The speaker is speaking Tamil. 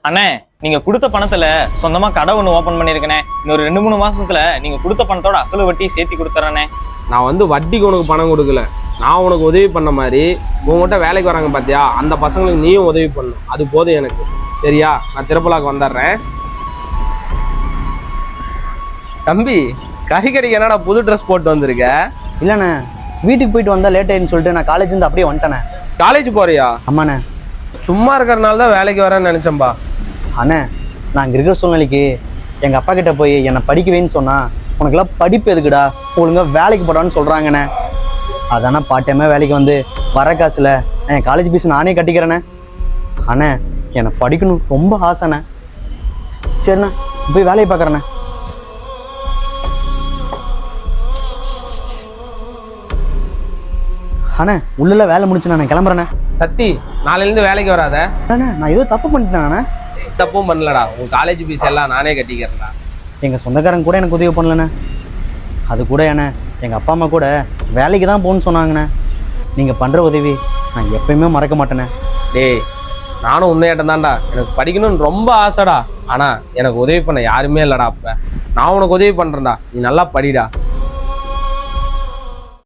அண்ணே, நீங்க கொடுத்த பணத்துல சொந்தமா கடை ஒண்ணு ஓபன் பண்ணிருக்கனே. இன்னொரு 2-3 மாசத்துல நீங்க கொடுத்த பணத்தோட அசல் வட்டி சேர்த்தி கொடுத்துறேனே. நான் வந்து வட்டிக்கு உனக்கு பணம் கொடுக்கல, நான் உனக்கு உதவி பண்ண மாதிரி உங்ககிட்ட வேலைக்கு வராங்க பார்த்தியா, அந்த பசங்களுக்கு நீயும் உதவி பண்ணணும். அது போதும் எனக்கு. சரியா? நான் திருப்பலாக்கு வந்துடுறேன். தம்பி, கறிக்கடைக்கு என்னடா புது ட்ரெஸ் போட்டு வந்திருக்க? இல்லைண்ணே, வீட்டுக்கு போயிட்டு வந்தால் லேட் ஆயிடுன்னு சொல்லிட்டு நான் காலேஜ்லேருந்து அப்படியே வந்துட்டேண்ணே. காலேஜ் போறியா? ஆமாண்ணே. சும்மா இருக்கிறனால தான் வேலைக்கு வரேன்னு நினைச்சேன்பா. அண்ணே, நான் இங்கே இருக்கிற சூழ்நிலைக்கு எங்கள் அப்பா கிட்ட போய் என்னை படிக்கவேன்னு சொன்னால், உனக்கெல்லாம் படிப்பு எதுக்குடா, ஒழுங்காக வேலைக்கு போடான்னு சொல்கிறாங்கண்ணே. அதானே பார்ட் டைமாக வேலைக்கு வந்து வர காசில் என் காலேஜ் ஃபீஸ் நானே கட்டிக்கிறேண்ணே. அண்ணே, என்னை படிக்கணும் ரொம்ப ஆசைண்ணே. சரிண்ணா, போய் வேலையை பார்க்குறேண்ணே. அண்ணே, உள்ள வேலை முடிச்சு நான் கிளம்புறேண்ணே. சத்தி, நாளையிலேருந்து வேலைக்கு வராத. அண்ணே, நான் ஏதோ தப்பு பண்ணிட்டேண்ணே. தப்பும் பண்ணலடா, உன் காலேஜ் ஃபீஸ் எல்லாம் நானே கட்டிக்கிறேன்டா. எங்கள் சொந்தக்காரங்க கூட எனக்கு உதவி பண்ணலண்ணே. அது கூட என்ன, எங்கள் அப்பா அம்மா கூட வேலைக்கு தான் போகணுன்னு சொன்னாங்கண்ணே. நீங்கள் பண்ணுற உதவி நான் எப்பயுமே மறக்க மாட்டேண்ணே. டேய், நானும் உண்மையாட்டம் தான்டா. எனக்கு படிக்கணும்னு ரொம்ப ஆசைடா. ஆனால் எனக்கு உதவி பண்ண யாருமே இல்லைடா. அப்போ நான் உனக்கு உதவி பண்ணுறேன்டா. நீ நல்லா படிடா.